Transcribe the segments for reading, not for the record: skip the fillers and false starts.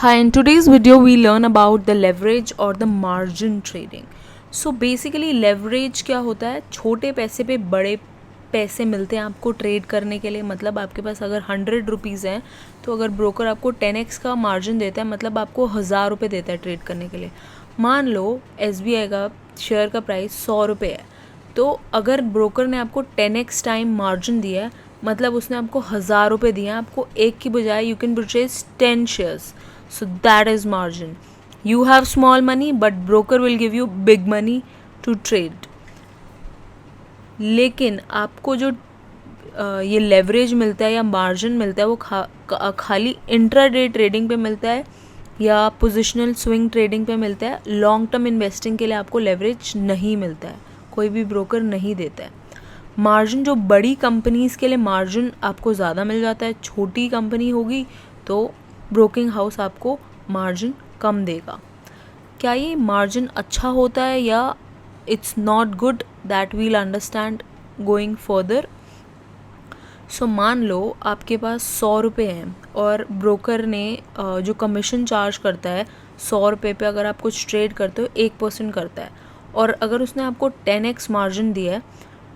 Hi, in today's video we learn about the leverage or the margin trading. So basically leverage क्या होता है, छोटे पैसे पे बड़े पैसे मिलते हैं आपको ट्रेड करने के लिए. मतलब आपके पास अगर 100 रुपीज़ हैं तो अगर ब्रोकर आपको 10x का मार्जिन देता है मतलब आपको 1000 रुपये देता है ट्रेड करने के लिए. मान लो SBI का शेयर का प्राइस 100 रुपये है, तो अगर ब्रोकर ने आपको 10x टाइम मार्जिन दिया है मतलब उसने आपको 1000 रुपये दिए हैं. आपको एक की बजाय you can purchase 10 shares. So that is margin. You have small money but broker will give you big money to trade. लेकिन आपको जो ये लेवरेज मिलता है या मार्जिन मिलता है वो खाली इंट्राडे ट्रेडिंग पे मिलता है या पोजिशनल स्विंग ट्रेडिंग पे मिलता है. लॉन्ग टर्म इन्वेस्टिंग के लिए आपको लेवरेज नहीं मिलता है, कोई भी ब्रोकर नहीं देता है. मार्जिन जो बड़ी कंपनीज़ के लिए मार्जिन आपको ज़्यादा मिल जाता है, छोटी कंपनी होगी तो ब्रोकिंग हाउस आपको मार्जिन कम देगा. क्या ये मार्जिन अच्छा होता है या it's not good, that we'll understand going further. So मान लो आपके पास 100 रुपये हैं और ब्रोकर ने जो कमीशन चार्ज करता है 100 रुपये पे अगर आप कुछ ट्रेड करते हो 1% करता है, और अगर उसने आपको 10x मार्जिन दिया है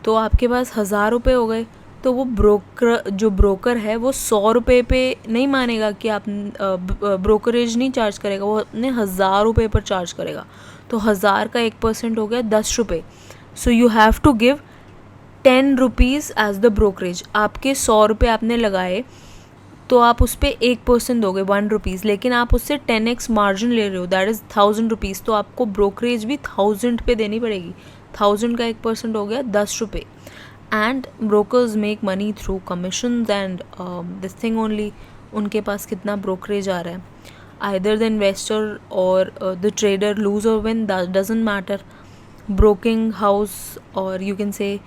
तो आपके पास 1000 रुपये हो गए. तो वो ब्रोकर है वो 100 रुपये पे नहीं मानेगा कि आप ब्रोकरेज नहीं चार्ज करेगा, वो अपने 1000 रुपये पर चार्ज करेगा. तो 1000 का 1% हो गया 10 रुपये. So you have to give 10 rupees as the brokerage. आपके 100 रुपये आपने लगाए तो आप उस पर 1% दोगे 1 रुपीज़, लेकिन आप उससे 10x मार्जिन ले रहे हो, दैट इज़ 1000 रुपीज़. तो आपको ब्रोकरेज भी 1000 पे देनी पड़ेगी. 1000 का 1% हो गया 10 रुपये. And brokers make money through commissions and this thing only. उनके पास कितना ब्रोकरेज आ रहा है, आइदर द इन्वेस्टर और द ट्रेडर लूज और win, doesn't matter. Broking house और यू कैन से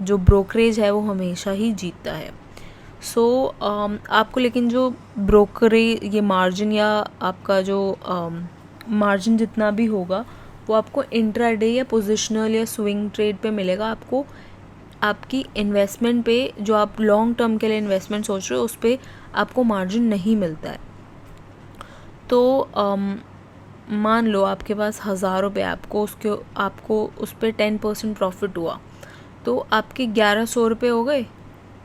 जो ब्रोकरेज है वो हमेशा ही जीतता है. सो आपको लेकिन जो ब्रोकरेज ये मार्जिन या आपका जो मार्जिन जितना भी होगा वो आपको इंट्राडे या पोजिशनल या स्विंग ट्रेड पे मिलेगा. आपको आपकी इन्वेस्टमेंट पे जो आप लॉन्ग टर्म के लिए इन्वेस्टमेंट सोच रहे हो उस पर आपको मार्जिन नहीं मिलता है. तो मान लो आपके पास 1000 रुपये, आपको उस पर 10% प्रॉफिट हुआ तो आपके 1100 रुपये हो गए.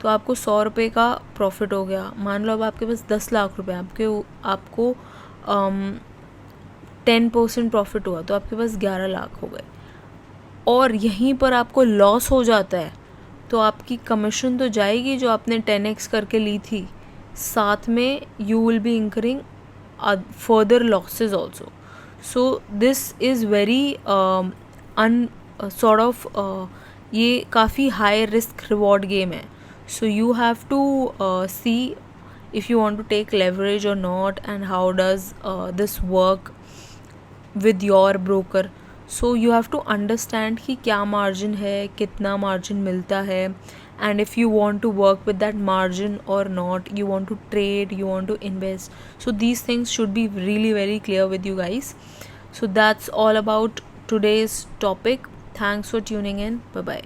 तो आपको 100 रुपये का प्रॉफिट हो गया. मान लो अब आपके पास 10 लाख रुपये, आपको 10% प्रॉफिट हुआ तो आपके पास 11 लाख हो गए. और यहीं पर आपको लॉस हो जाता है तो आपकी कमीशन तो जाएगी जो आपने 10x करके ली थी, साथ में you will be incurring further losses also. So this is very sort of ये काफ़ी हाई रिस्क रिवॉर्ड गेम है. So you have to see if you want to take leverage or not and how does this work with your broker. So you have to understand कि क्या margin है, कितना margin मिलता है, and if you want to work with that margin or not, you want to trade, you want to invest. So these things should be really very clear with you guys. So that's all about today's topic. Thanks for tuning in. Bye bye.